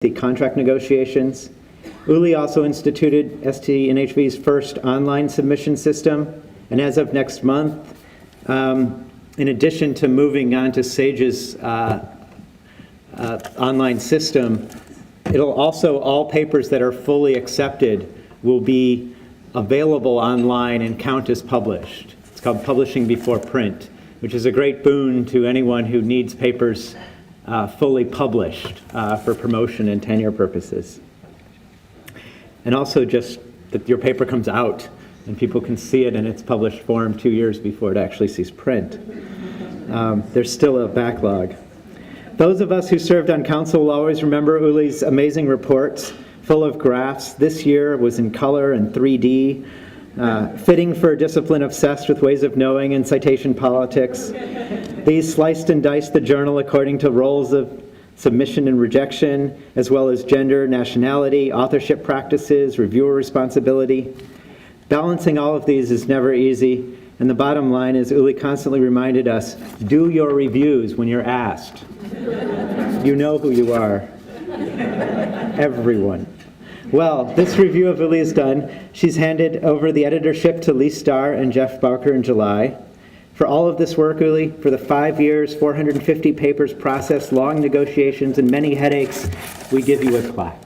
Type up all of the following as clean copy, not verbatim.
the contract negotiations. Uli also instituted ST&HV's first online submission system, and as of next month, in addition to moving on to SAGE's online system, it'll also, all papers that are fully accepted will be available online and count as published. It's called Publishing Before Print, which is a great boon to anyone who needs papers fully published for promotion and tenure purposes. And also just that your paper comes out and people can see it in its published form 2 years before it actually sees print. There's still a backlog. Those of us who served on council will always remember Uli's amazing reports full of graphs. This year was in color and 3D, fitting for a discipline obsessed with ways of knowing and citation politics. These sliced and diced the journal according to roles of submission and rejection, as well as gender, nationality, authorship practices, reviewer responsibility. Balancing all of these is never easy, and the bottom line is Uli constantly reminded us, do your reviews when you're asked. You know who you are. Everyone. Well, this review of Uli is done. She's handed over the editorship to Lee Starr and Jeff Barker in July. For all of this work, Uli, for the 5 years, 450 papers processed, long negotiations, and many headaches, we give you a plaque.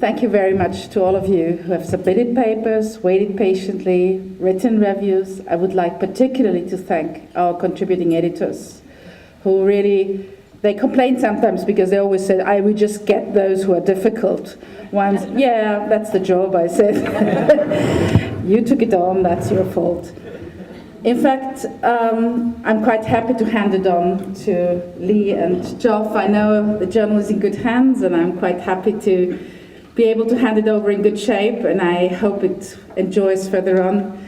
Thank you very much to all of you who have submitted papers, waited patiently, written reviews. I would like particularly to thank our contributing editors who really, they complain sometimes because they always say, I will just get those who are difficult ones. Yeah, that's the job, I said. You took it on, that's your fault. In fact, I'm quite happy to hand it on to Lee and Geoff. I know the journal is in good hands, and I'm quite happy to be able to hand it over in good shape, and I hope it enjoys further on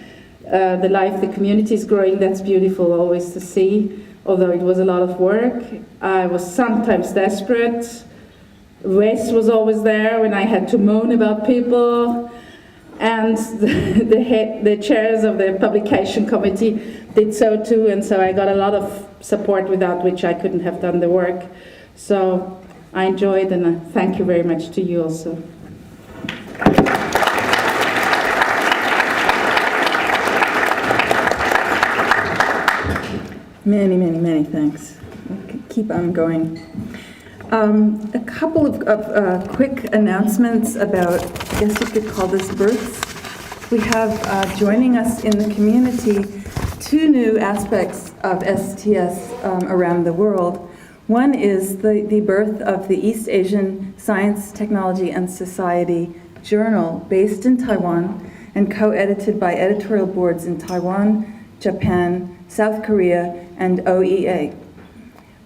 the life the community is growing. That's beautiful always to see, although it was a lot of work. I was sometimes desperate. Wes was always there when I had to moan about people. And the chairs of the publication committee did so too, and so I got a lot of support without which I couldn't have done the work. So I enjoyed, and thank you very much to you also. Many thanks. We'll keep on going. A couple of quick announcements about, I guess you could call this births. We have joining us in the community 2 new aspects of STS around the world. One is the birth of the East Asian Science, Technology and Society Journal, based in Taiwan and co-edited by editorial boards in Taiwan, Japan, South Korea, and OEA.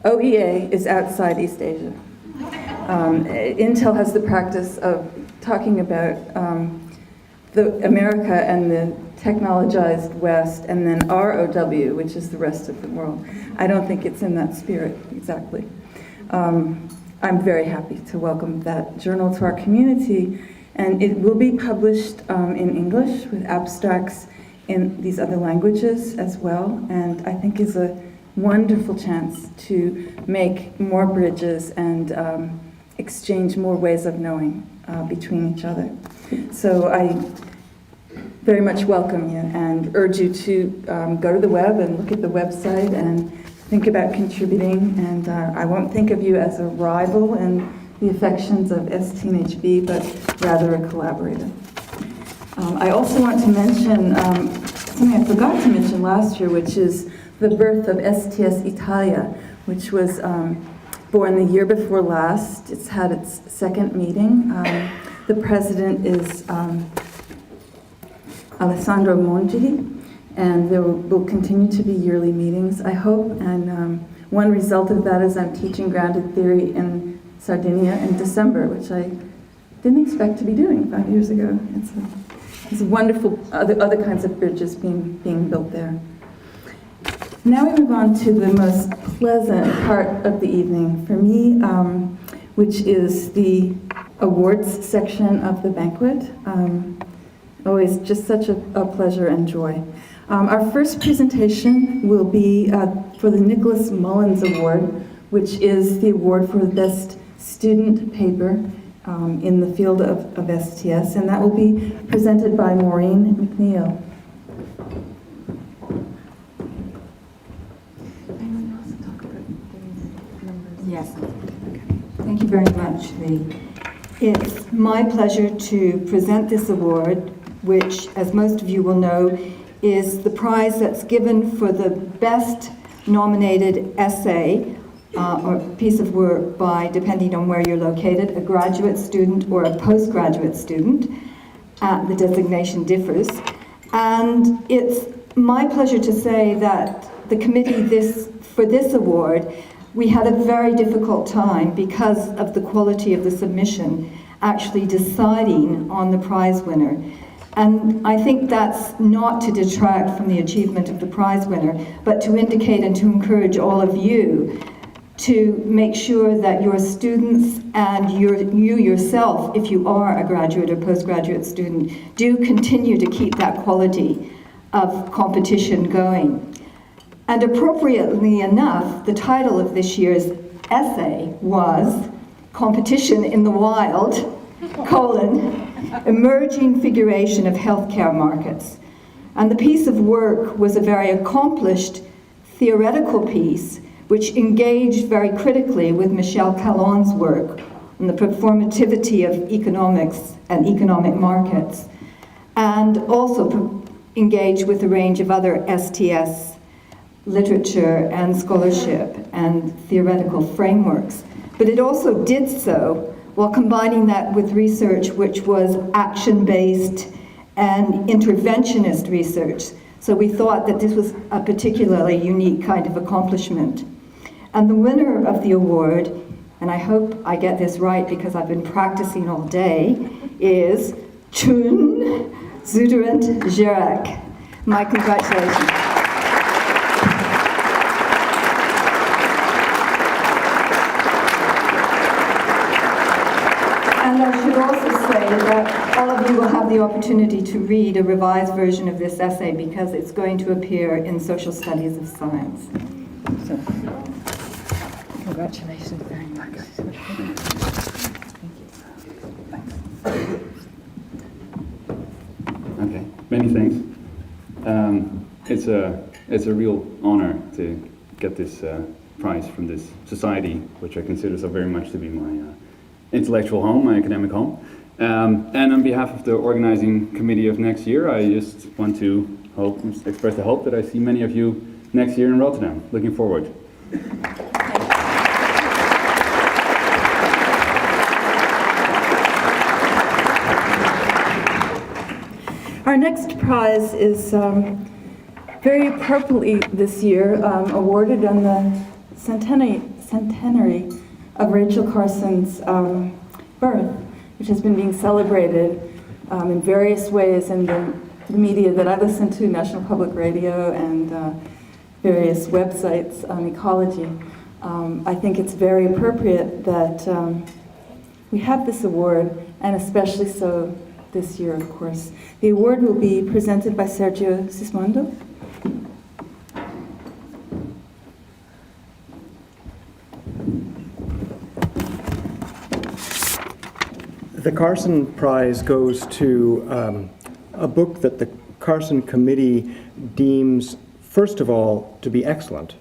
OEA is outside East Asia. Intel has the practice of talking about the America and the technologized West, and then ROW, which is the rest of the world. I don't think it's in that spirit exactly. I'm very happy to welcome that journal to our community, and it will be published in English with abstracts in these other languages as well, and I think is a wonderful chance to make more bridges and exchange more ways of knowing between each other. So I very much welcome you and urge you to go to the web and look at the website and think about contributing. And I won't think of you as a rival in the affections of ST&HV, but rather a collaborator. I also want to mention something I forgot to mention last year, which is the birth of STS Italia, which was born the year before last. It's had its second meeting. The president is Alessandro Mongi, and there will continue to be yearly meetings, I hope. And one result of that is I'm teaching grounded theory in Sardinia in December, which I didn't expect to be doing 5 years ago. It's There's wonderful other kinds of bridges being built there. Now we move on to the most pleasant part of the evening for me, which is the awards section of the banquet. Always just such a pleasure and joy. Our first presentation will be for the Nicholas Mullins Award, which is the award for the best student paper in the field of STS, and that will be presented by Maureen McNeil. Yes. Thank you very much, Lee. It's my pleasure to present this award, which, as most of you will know, is the prize that's given for the best nominated essay or piece of work by, depending on where you're located, a graduate student or a postgraduate student. The designation differs. And it's my pleasure to say that the committee for this award, we had a very difficult time because of the quality of the submission actually deciding on the prize winner. And I think that's not to detract from the achievement of the prize winner, but to indicate and to encourage all of you to make sure that your students and you yourself, if you are a graduate or postgraduate student, do continue to keep that quality of competition going. And appropriately enough, the title of this year's essay was Competition in the Wild, Emerging Figuration of Healthcare Markets. And the piece of work was a very accomplished theoretical piece which engaged very critically with Michel Calon's work on the performativity of economics and economic markets, and also engaged with a range of other STS literature and scholarship and theoretical frameworks. But it also did so while combining that with research which was action-based and interventionist research. So we thought that this was a particularly unique kind of accomplishment. And the winner of the award, and I hope I get this right because I've been practicing all day, is Chun Zuderant Gerak. My congratulations. And I should also say that all of you will have the opportunity to read a revised version of this essay because it's going to appear in Social Studies of Science. So, congratulations very much. Okay, many thanks. It's a real honor to get this prize from this society, which I consider so very much to be my intellectual home, my academic home. And on behalf of the organizing committee of next year, I just want to express the hope that I see many of you next year in Rotterdam. Looking forward. Our next prize is very appropriately this year awarded on the centenary of Rachel Carson's birth, which has been being celebrated in various ways in the media that I listen to, National Public Radio and various websites on ecology. I think it's very appropriate that we have this award, and especially so this year, of course. The award will be presented by Sergio Sismondo. The Carson Prize goes to a book that the Carson Committee deems, first of all, to be excellent,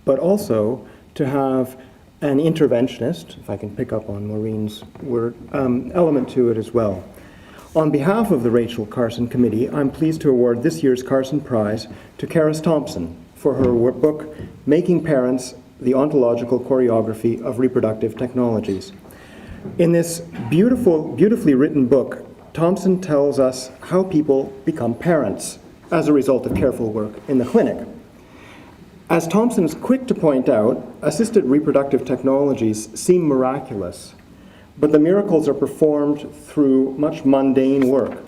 but also to have an interventionist, if I can pick up on Maureen's word, element to it as well. On behalf of the Rachel Carson Committee, I'm pleased to award this year's Carson Prize to Karis Thompson for her book, Making Parents, the Ontological Choreography of Reproductive Technologies. In this beautifully written book, Thompson tells us how people become parents as a result of careful work in the clinic. As Thompson is quick to point out, assisted reproductive technologies seem miraculous, But the miracles are performed through much mundane work,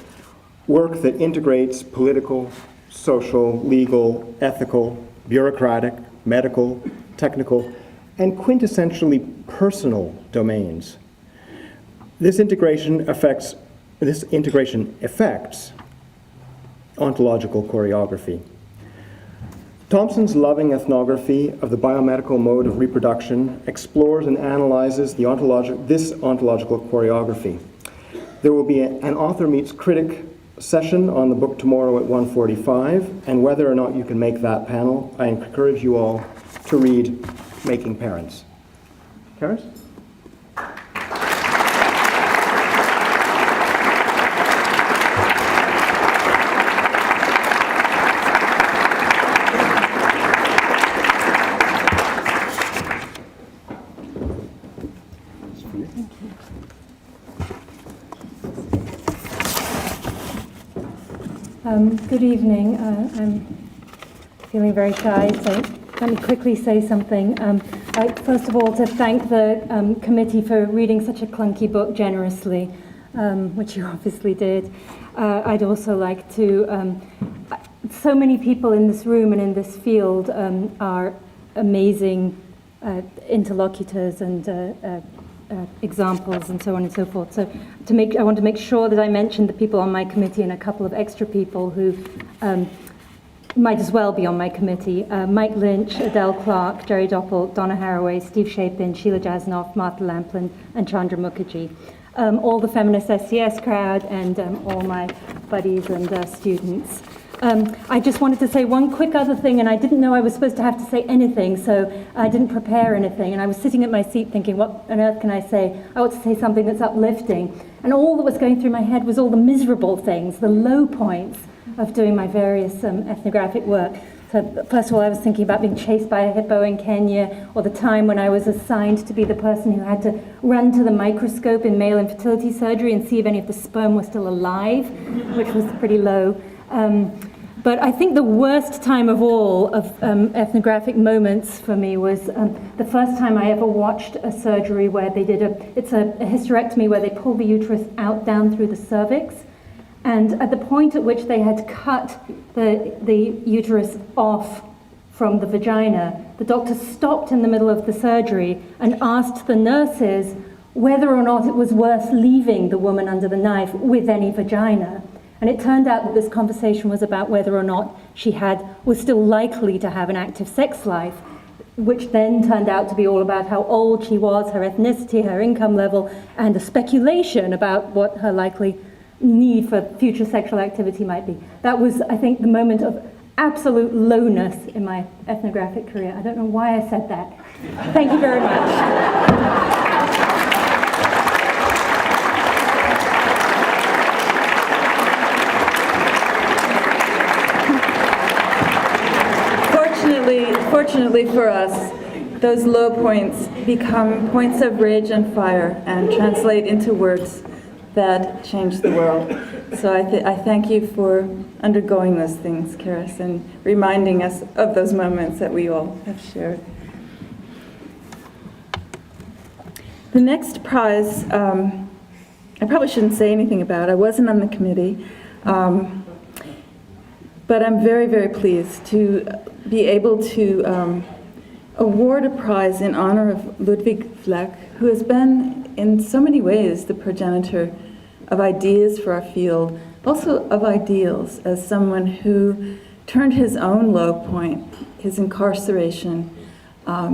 work that integrates political, social, legal, ethical, bureaucratic, medical, technical, and quintessentially personal domains. This integration affects ontological choreography. Thompson's loving ethnography of the biomedical mode of reproduction explores and analyzes this ontological choreography. There will be an author meets critic session on the book tomorrow at 1:45, and whether or not you can make that panel, I encourage you all to read Making Parents. Karis? Good evening. I'm feeling very shy, so let me quickly say something. First of all, to thank the committee for reading such a clunky book generously, which you obviously did. I'd also like to, so many people in this room and in this field are amazing interlocutors and examples and so on and so forth. So I want to make sure that I mention the people on my committee and a couple of extra people who might as well be on my committee. Mike Lynch, Adele Clark, Jerry Doppel, Donna Haraway, Steve Shapin, Sheila Jasnoff, Martha Lampland, and Chandra Mukherjee. All the feminist SCS crowd and all my buddies and students. I just wanted to say one quick other thing, and I didn't know I was supposed to have to say anything, so I didn't prepare anything, and I was sitting at my seat thinking, what on earth can I say? I ought to say something that's uplifting. And all that was going through my head was all the miserable things, the low points of doing my various ethnographic work. So first of all, I was thinking about being chased by a hippo in Kenya, or the time when I was assigned to be the person who had to run to the microscope in male infertility surgery and see if any of the sperm was still alive, which was pretty low. But I think the worst time of all of ethnographic moments for me was the first time I ever watched a surgery where they did it's a hysterectomy where they pull the uterus out down through the cervix. And at the point at which they had cut the uterus off from the vagina, the doctor stopped in the middle of the surgery and asked the nurses whether or not it was worth leaving the woman under the knife with any vagina. And it turned out that this conversation was about whether or not she was still likely to have an active sex life, which then turned out to be all about how old she was, her ethnicity, her income level, and a speculation about what her likely need for future sexual activity might be. That was, I think, the moment of absolute lowness in my ethnographic career. I don't know why I said that. Thank you very much. Fortunately for us, those low points become points of rage and fire and translate into words that change the world. So I thank you for undergoing those things, Karis, and reminding us of those moments that we all have shared. The next prize, I probably shouldn't say anything about. I wasn't on the committee, but I'm very, very pleased to be able to award a prize in honor of Ludwig Fleck, who has been in so many ways the progenitor of ideas for our field, also of ideals, as someone who turned his own low point, his incarceration,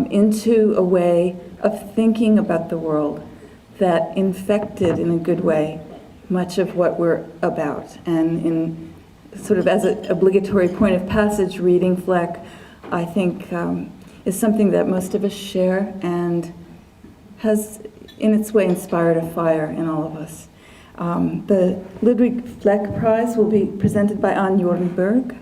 into a way of thinking about the world that infected, in a good way, much of what we're about. And in sort of as an obligatory point of passage, reading Fleck, I think, is something that most of us share and has, in its way, inspired a fire in all of us. The Ludwig Fleck Prize will be presented by Anne Jorgenberg.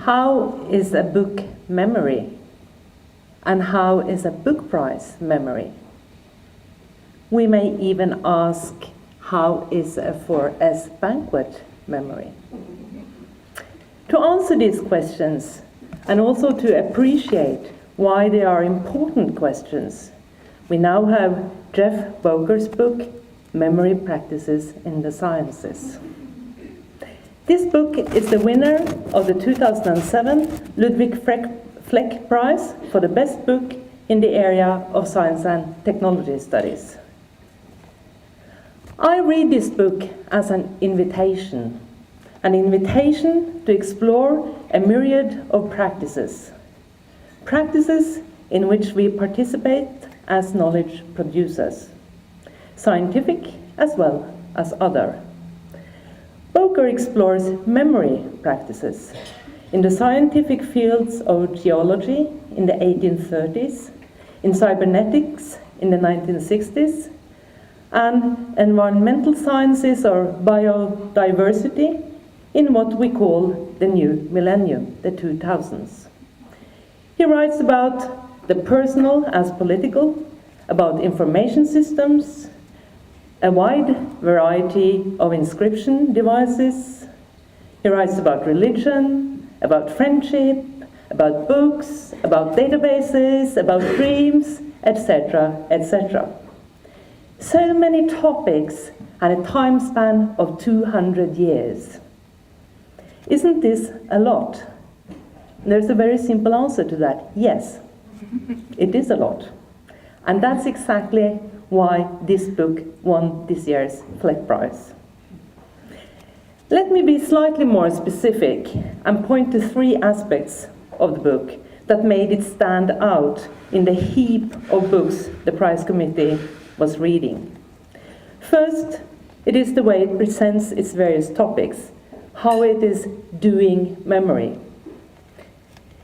How is a book memory? And how is a book prize memory? We may even ask, how is a 4S Banquet memory? To answer these questions, and also to appreciate why they are important questions, we now have Jeff Boker's book, Memory Practices in the Sciences. This book is the winner of the 2007 Ludwig Fleck Prize for the best book in the area of science and technology studies. I read this book as an invitation to explore a myriad of practices in which we participate as knowledge producers, scientific as well as other. Boker explores memory practices in the scientific fields of geology in the 1830s, in cybernetics in the 1960s, and environmental sciences or biodiversity in what we call the new millennium, the 2000s. He writes about the personal as political, about information systems, a wide variety of inscription devices. He writes about religion, about friendship, about books, about databases, about dreams, etc., etc. So many topics and a time span of 200 years. Isn't this a lot? There's a very simple answer to that. Yes, it is a lot. And that's exactly why this book won this year's Fleck Prize. Let me be slightly more specific and point to 3 aspects of the book that made it stand out in the heap of books the prize committee was reading. First, it is the way it presents its various topics, how it is doing memory.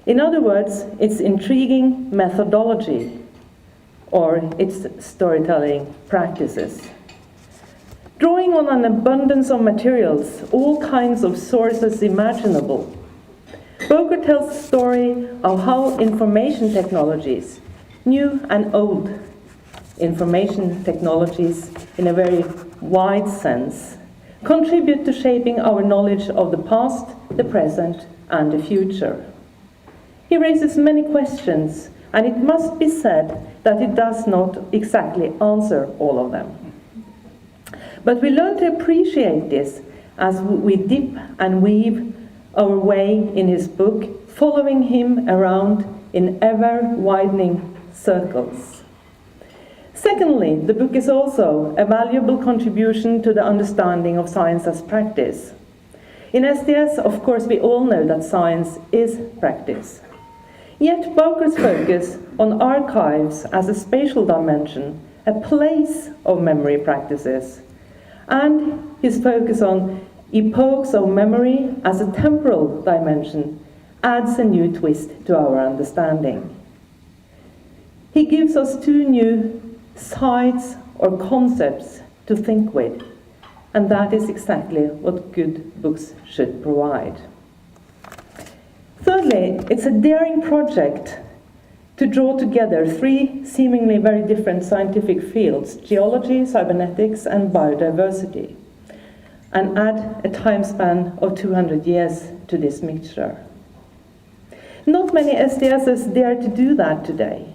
In other words, its intriguing methodology or its storytelling practices. Drawing on an abundance of materials, all kinds of sources imaginable, Boker tells the story of how information technologies, new and old information technologies in a very wide sense, contribute to shaping our knowledge of the past, the present, and the future. He raises many questions, and it must be said that it does not exactly answer all of them. But we learn to appreciate this as we dip and weave our way in his book, following him around in ever-widening circles. Secondly, the book is also a valuable contribution to the understanding of science as practice. In SDS, of course, we all know that science is practice. Yet Boker's focus on archives as a spatial dimension, a place of memory practices, and his focus on epochs of memory as a temporal dimension adds a new twist to our understanding. He gives us 2 new sides or concepts to think with, and that is exactly what good books should provide. Thirdly, it's a daring project to draw together 3 seemingly very different scientific fields, geology, cybernetics, and biodiversity, and add a time span of 200 years to this mixture. Not many SDSs dare to do that today,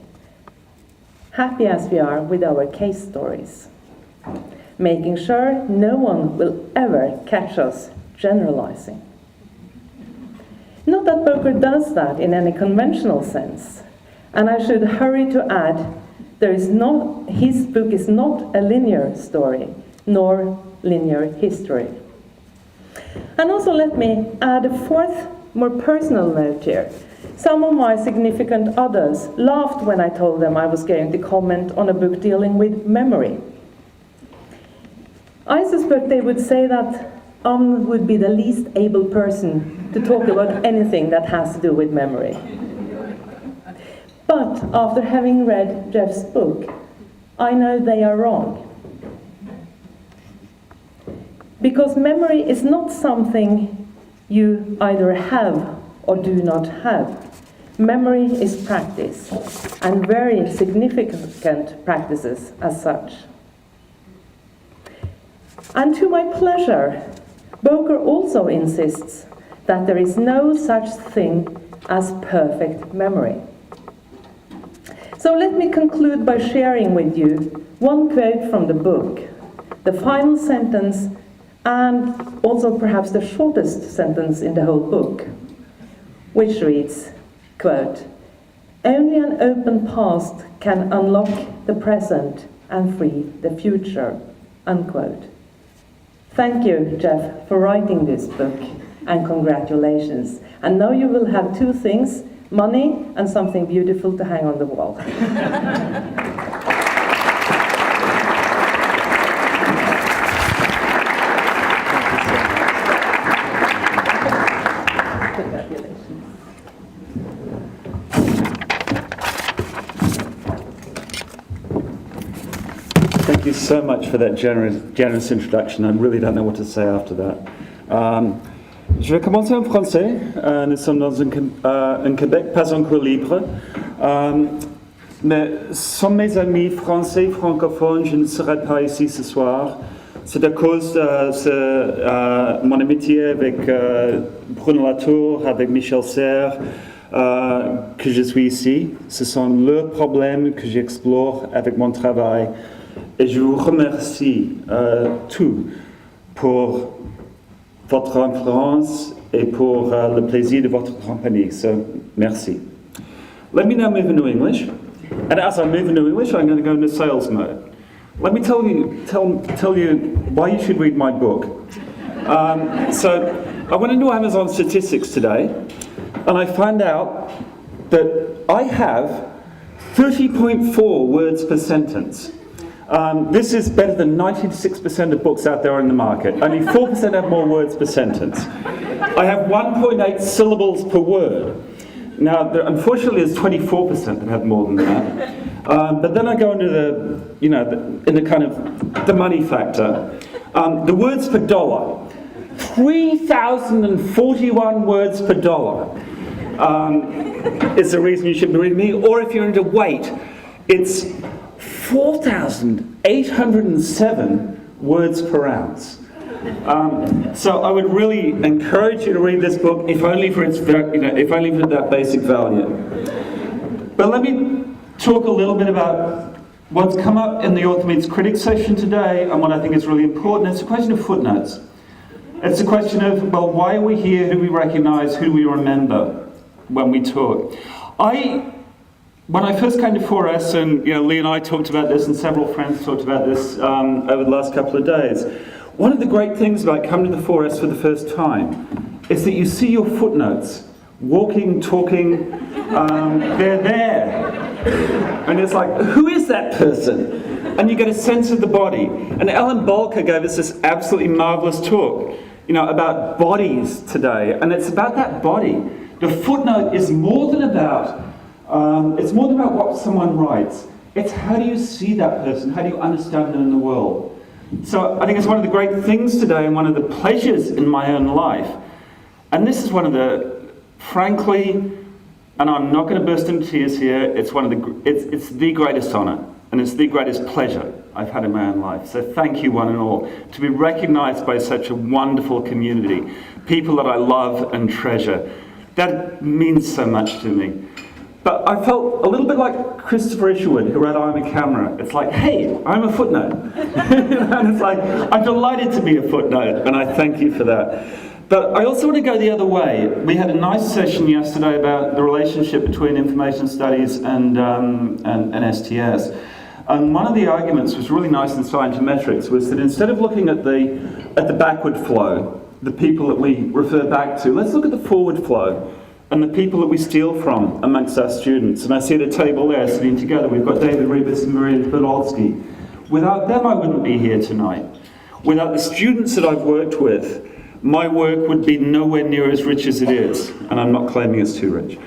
happy as we are with our case stories, making sure no one will ever catch us generalizing. Not that Boker does that in any conventional sense, and I should hurry to add, his book is not a linear story, nor linear history. And also let me add a 4th, more personal note here. Some of my significant others laughed when I told them I was going to comment on a book dealing with memory. I suspect they would say that would be the least able person to talk about anything that has to do with memory. But after having read Jeff's book, I know they are wrong. Because memory is not something you either have or do not have. Memory is practice, and very significant practices as such. And to my pleasure, Boker also insists that there is no such thing as perfect memory. So let me conclude by sharing with you one quote from the book, the final sentence, and also perhaps the shortest sentence in the whole book, which reads, quote, "Only an open past can unlock the present and free the future," unquote. Thank you, Jeff, for writing this book, and congratulations. And now you will have two things, money and something beautiful to hang on the wall. Thank you so much for that generous introduction. I really don't know what to say after that. Je vais commencer en français. Nous sommes dans un Québec pas encore libre. Mais sans mes amis français francophones, je ne serais pas ici ce soir. C'est à cause de mon amitié avec Bruno Latour, avec Michel Serres, que je suis ici. Ce sont leurs problèmes que j'explore avec mon travail. Et je vous remercie tous pour votre influence et pour le plaisir de votre compagnie. So, merci. Let me now move into English. And as I move into English, I'm going to go into sales mode. Let me tell you why you should read my book. So I went into Amazon statistics today, and I found out that I have 30.4 words per sentence. This is better than 96% of books out there in the market. Only 4% have more words per sentence. I have 1.8 syllables per word. Now, unfortunately, there's 24% that have more than that. But then I go into the money factor. The words per dollar, 3,041 words per dollar is the reason you should be reading me. Or if you're into weight, it's 4,807 words per ounce. So I would really encourage you to read this book, if only for its, if only for that basic value. But let me talk a little bit about what's come up in the Author Meets Critics session today, and what I think is really important. It's a question of footnotes. It's a question of, well, why are we here? Who do we recognise? Who do we remember when we talk? When I first came to 4S, and Lee and I talked about this, and several friends talked about this over the last couple of days, one of the great things about coming to the 4S for the first time is that you see your footnotes, walking, talking, they're there. And it's like, who is that person? And you get a sense of the body. And Ellen Bolker gave us this absolutely marvellous talk, about bodies today. And it's about that body. The footnote is more than about what someone writes. It's how do you see that person? How do you understand them in the world? So I think it's one of the great things today, and one of the pleasures in my own life. And this is one of the, frankly, and I'm not going to burst into tears here, it's the greatest honour, and it's the greatest pleasure I've had in my own life. So thank you one and all, to be recognised by such a wonderful community, people that I love and treasure. That means so much to me. But I felt a little bit like Christopher Isherwood, who wrote I'm a Camera. It's like, hey, I'm a footnote. And it's like, I'm delighted to be a footnote, and I thank you for that. But I also want to go the other way. We had a nice session yesterday about the relationship between information studies and STS. And one of the arguments was really nice in scientometrics, was that instead of looking at the backward flow, the people that we refer back to, let's look at the forward flow and the people that we steal from amongst our students. And I see at a table there sitting together, we've got David Rebus and Maria Podolsky. Without them, I wouldn't be here tonight. Without the students that I've worked with, my work would be nowhere near as rich as it is, and I'm not claiming it's too rich.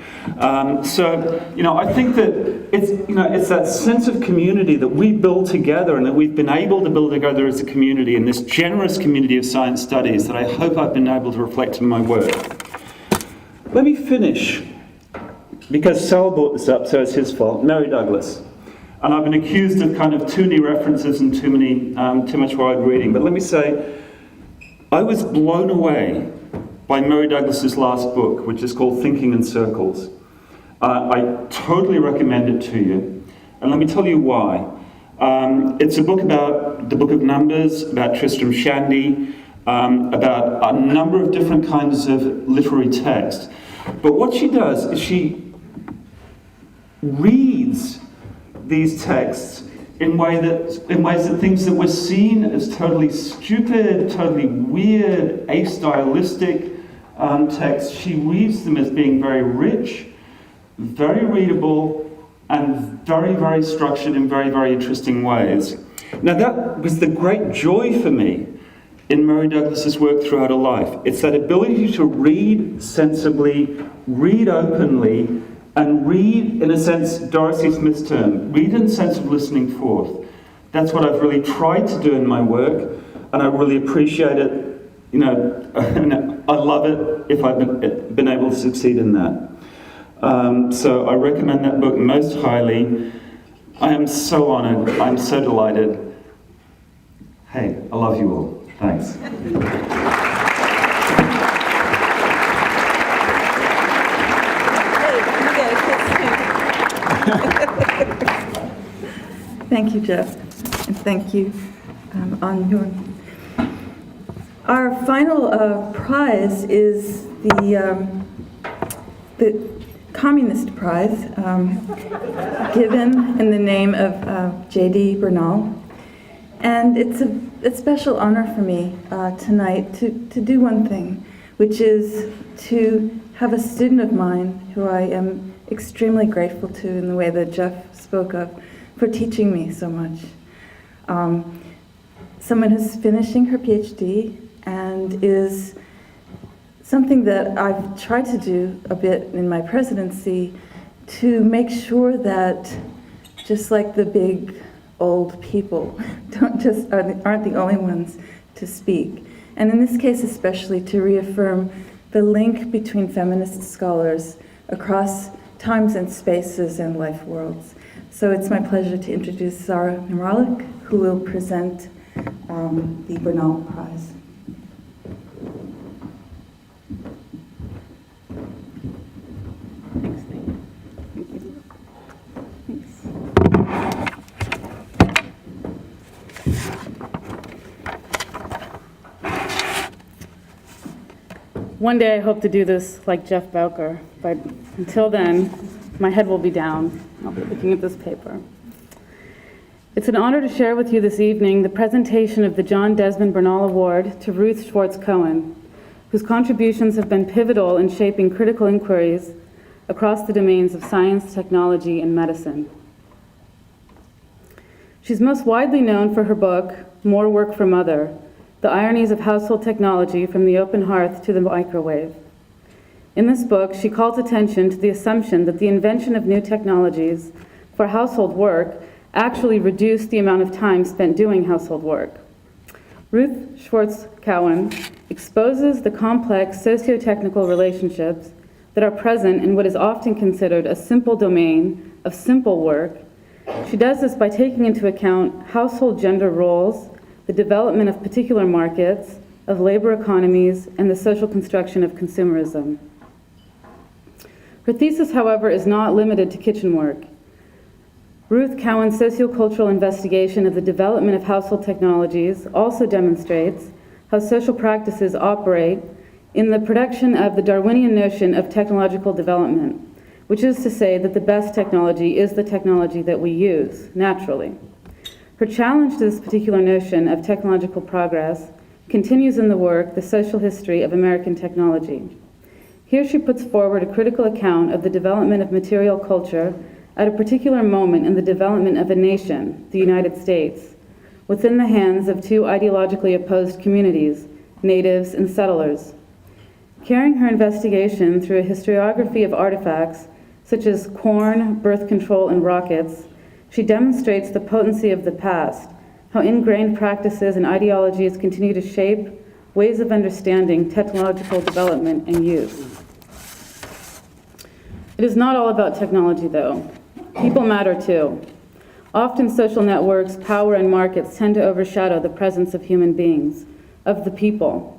So, I think that it's that sense of community that we build together, and that we've been able to build together as a community, in this generous community of science studies, that I hope I've been able to reflect in my work. Let me finish because Sal brought this up, so it's his fault, Mary Douglas. And I've been accused of kind of too many references and too much wide reading. But let me say, I was blown away by Mary Douglas's last book, which is called Thinking in Circles. I totally recommend it to you. And let me tell you why. It's a book about the Book of Numbers, about Tristram Shandy, about a number of different kinds of literary text. But what she does is she reads these texts in ways that things that were seen as totally stupid, totally weird, astylistic texts, she reads them as being very rich, very readable, and very, very structured in very, very interesting ways. Now that was the great joy for me in Mary Douglas's work throughout her life. It's that ability to read sensibly, read openly, and read, in a sense, Dorothy Smith's term, read in the sense of listening forth. That's what I've really tried to do in my work, and I really appreciate it. You know, I love it if I've been able to succeed in that. So I recommend that book most highly. I am so honored. I'm so delighted. Hey, I love you all. Thanks. Thank you, Jeff, and thank you, Anjun. Our final prize is the Communist Prize, given in the name of J.D. Bernal. And it's a special honor for me tonight to do one thing, which is to have a student of mine who I am extremely grateful to in the way that Jeff spoke of, for teaching me so much. Someone who's finishing her PhD and is something that I've tried to do a bit in my presidency to make sure that just like the big old people aren't the only ones to speak. And in this case especially to reaffirm the link between feminist scholars across times and spaces and life worlds. So it's my pleasure to introduce Sarah Mralik, who will present the Bernal Prize. Thanks, Nate. Thank you. Thanks. One day I hope to do this like Jeff Bowker, but until then, my head will be down. I'll be looking at this paper. It's an honor to share with you this evening the presentation of the John Desmond Bernal Award to Ruth Schwartz Cohen, whose contributions have been pivotal in shaping critical inquiries across the domains of science, technology, and medicine. She's most widely known for her book, More Work for Mother, The Ironies of Household Technology from the Open Hearth to the Microwave. In this book, she calls attention to the assumption that the invention of new technologies for household work actually reduced the amount of time spent doing household work. Ruth Schwartz Cohen exposes the complex socio-technical relationships that are present in what is often considered a simple domain of simple work. She does this by taking into account household gender roles, the development of particular markets, of labor economies, and the social construction of consumerism. Her thesis, however, is not limited to kitchen work. Ruth Cohen's sociocultural investigation of the development of household technologies also demonstrates how social practices operate in the production of the Darwinian notion of technological development, which is to say that the best technology is the technology that we use naturally. Her challenge to this particular notion of technological progress continues in the work, The Social History of American Technology. Here she puts forward a critical account of the development of material culture at a particular moment in the development of a nation, the United States, within the hands of two ideologically opposed communities, natives and settlers. Carrying her investigation through a historiography of artifacts such as corn, birth control, and rockets, she demonstrates the potency of the past, how ingrained practices and ideologies continue to shape ways of understanding technological development and use. It is not all about technology, though. People matter too. Often social networks, power, and markets tend to overshadow the presence of human beings, of the people.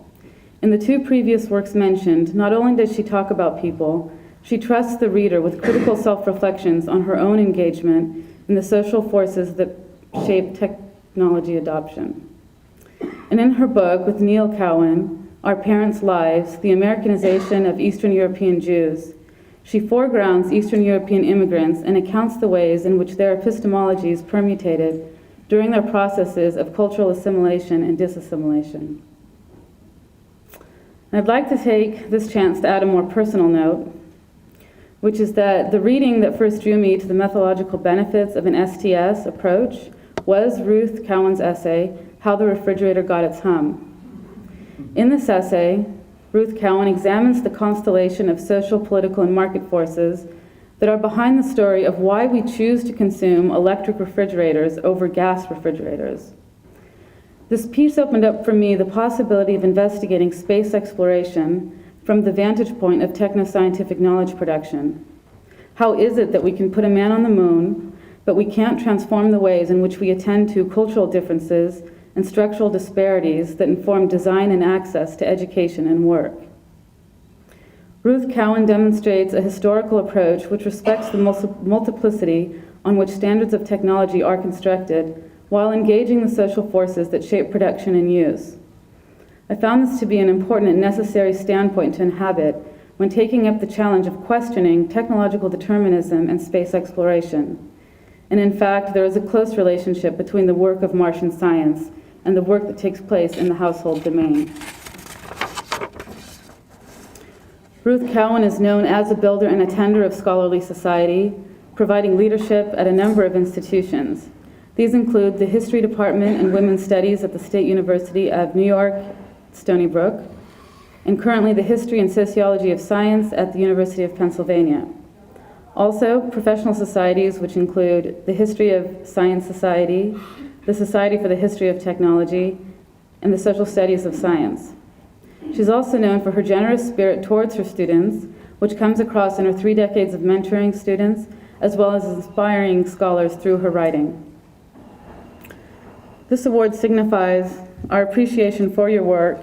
In the two previous works mentioned, not only does she talk about people, she trusts the reader with critical self-reflections on her own engagement in the social forces that shape technology adoption. And in her book, with Neil Cowan, Our Parents' Lives, The Americanization of Eastern European Jews, she foregrounds Eastern European immigrants and accounts the ways in which their epistemologies permutated during their processes of cultural assimilation and disassimilation. I'd like to take this chance to add a more personal note, which is that the reading that first drew me to the methodological benefits of an STS approach was Ruth Cowan's essay, How the Refrigerator Got Its Hum. In this essay, Ruth Cowan examines the constellation of social, political, and market forces that are behind the story of why we choose to consume electric refrigerators over gas refrigerators. This piece opened up for me the possibility of investigating space exploration from the vantage point of technoscientific knowledge production. How is it that we can put a man on the moon, but we can't transform the ways in which we attend to cultural differences and structural disparities that inform design and access to education and work? Ruth Cowan demonstrates a historical approach which respects the multiplicity on which standards of technology are constructed while engaging the social forces that shape production and use. I found this to be an important and necessary standpoint to inhabit when taking up the challenge of questioning technological determinism and space exploration. And in fact, there is a close relationship between the work of Martian science and the work that takes place in the household domain. Ruth Cowan is known as a builder and attender of scholarly society, providing leadership at a number of institutions. These include the History Department and Women's Studies at the State University of New York, Stony Brook, and currently the History and Sociology of Science at the University of Pennsylvania. Also, professional societies which include the History of Science Society, the Society for the History of Technology, and the Social Studies of Science. She's also known for her generous spirit towards her students, which comes across in her 3 decades of mentoring students, as well as inspiring scholars through her writing. This award signifies our appreciation for your work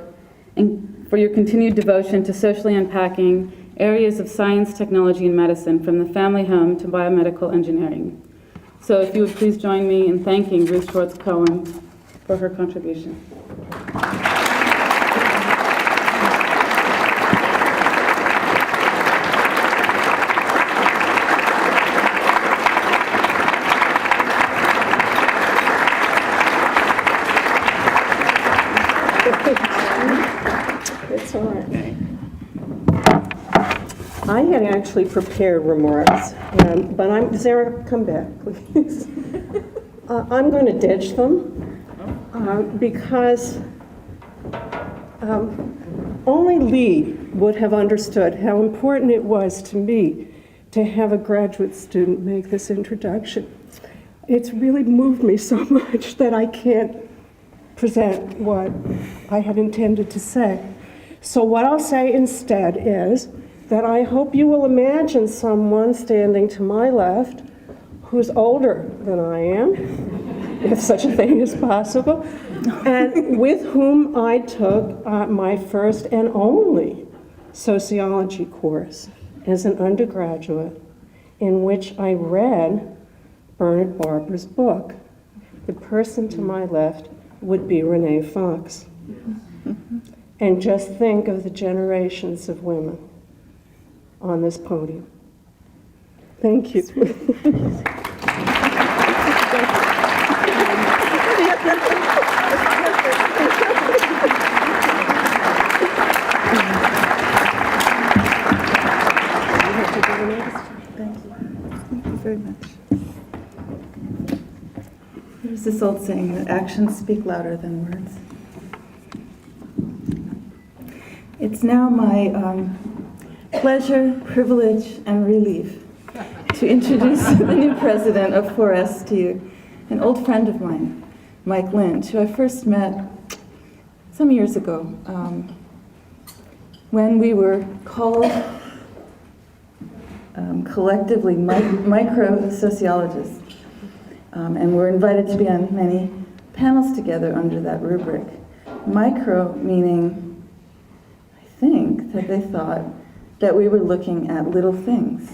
and for your continued devotion to socially unpacking areas of science, technology, and medicine from the family home to biomedical engineering. So if you would please join me in thanking Ruth Schwartz Cowan for her contribution. It's all right. I had actually prepared remarks, but Sarah, come back, please. I'm going to ditch them because only Lee would have understood how important it was to me to have a graduate student make this introduction. It's really moved me so much that I can't present what I had intended to say. So what I'll say instead is that I hope you will imagine someone standing to my left who's older than I am, if such a thing is possible, and with whom I took my first and only sociology course as an undergraduate, in which I read Bernard Barber's book. The person to my left would be Renee Fox. And just think of the generations of women on this podium. Thank you. Thank you very much. There's this old saying that actions speak louder than words. It's now my pleasure, privilege, and relief to introduce the new president of 4S to you, an old friend of mine, Mike Lynch, who I first met some years ago when we were called collectively micro-sociologists. And we're invited to be on many panels together under that rubric. Micro meaning, I think, that they thought that we were looking at little things.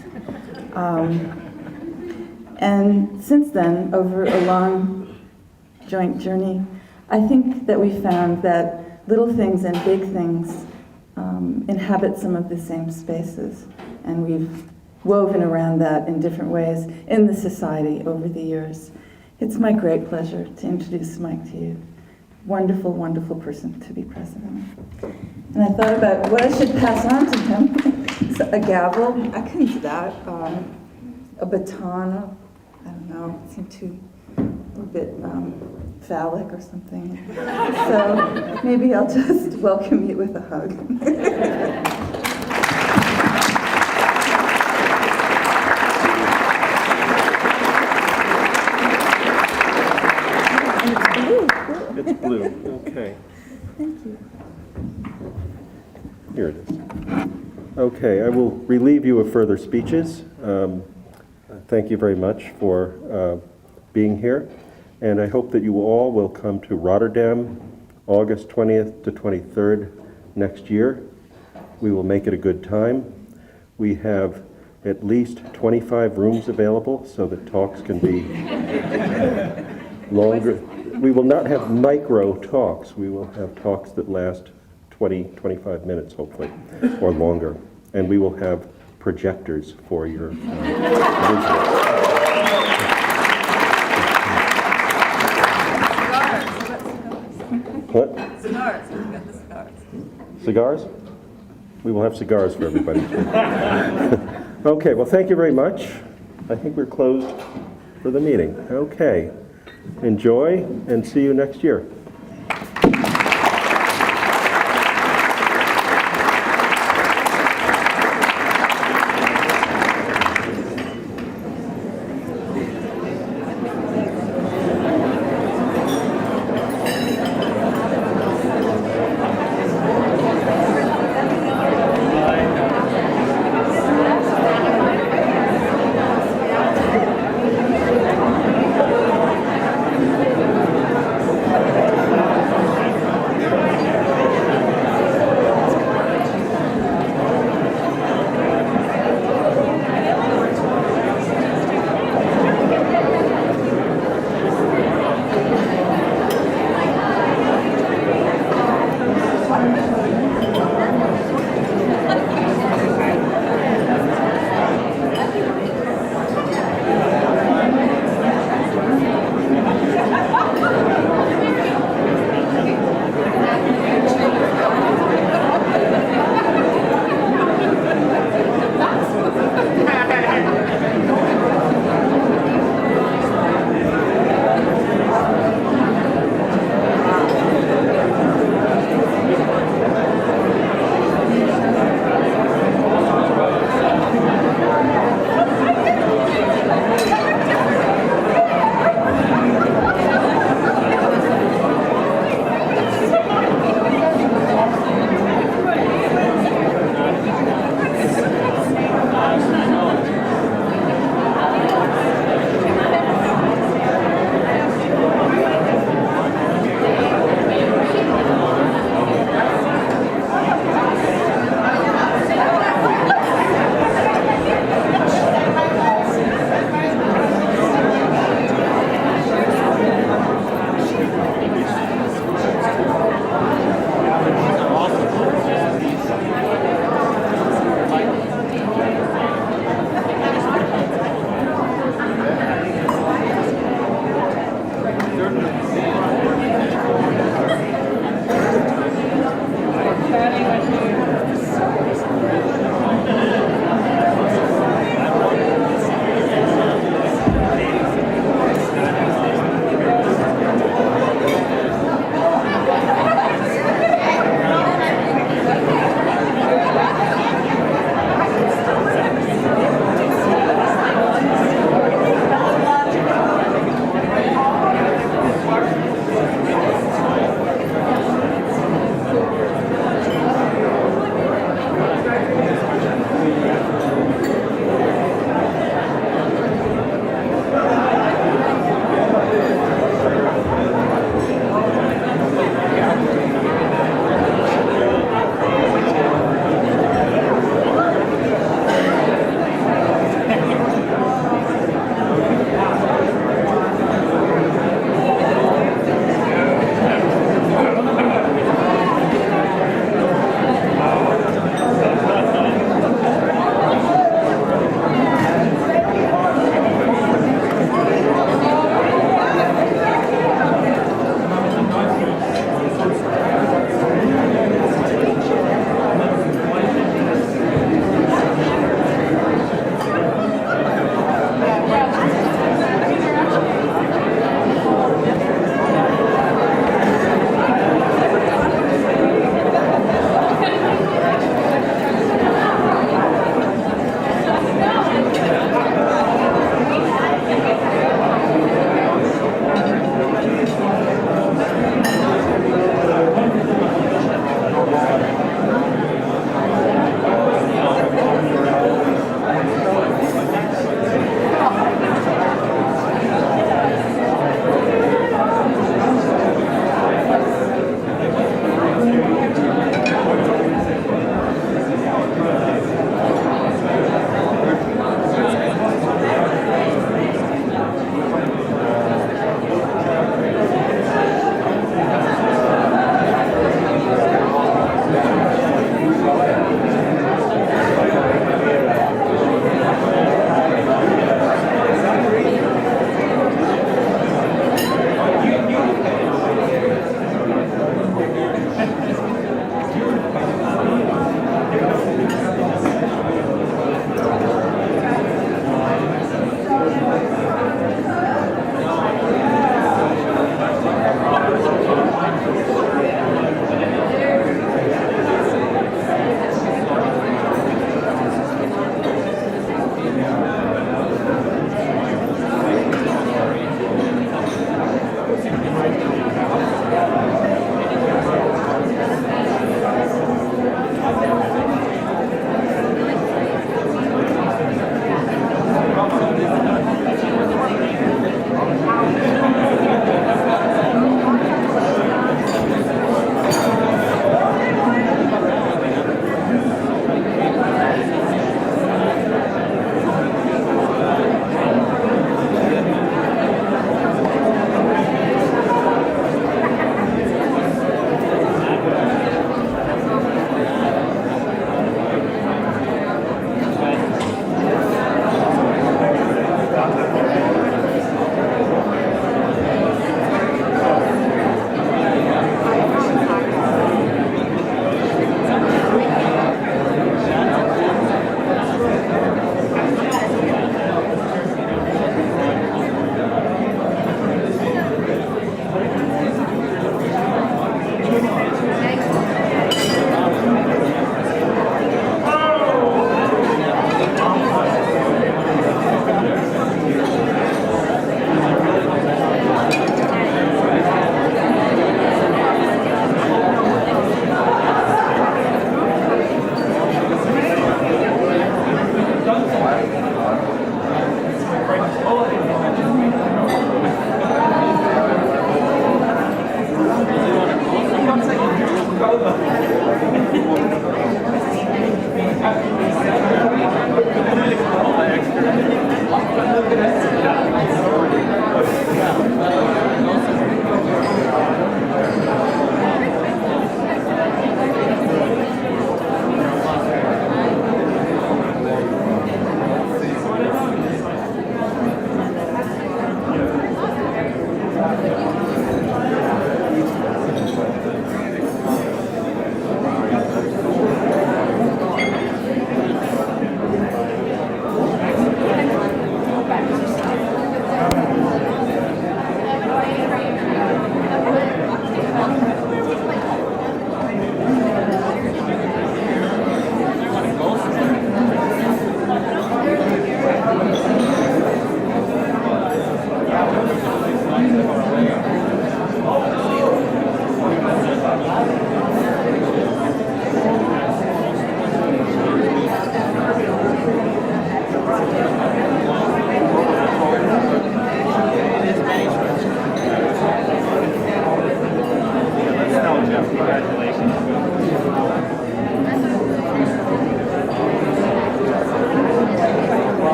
And since then, over a long joint journey, I think that we found that little things and big things inhabit some of the same spaces. And we've woven around that in different ways in the society over the years. It's my great pleasure to introduce Mike to you. Wonderful, wonderful person to be president. And I thought about what I should pass on to him. So a gavel, I couldn't do that. A baton, I don't know, it seemed a bit phallic or something. So maybe I'll just welcome you with a hug. It's blue, okay. Thank you. Here it is. Okay, I will relieve you of further speeches. Thank you very much for being here, and I hope that you all will come to Rotterdam August 20th to 23rd next year. We will make it a good time. We have at least 25 rooms available so that talks can be longer. We will not have micro talks. We will have talks that last 20, 25 minutes, hopefully, or longer. And we will have projectors for your visuals. What? Cigars. We've got the cigars. Cigars? We will have cigars for everybody, too. Okay, well, thank you very much. I think we're closed for the meeting. Okay. Enjoy, and see you next year.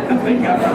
I think I'm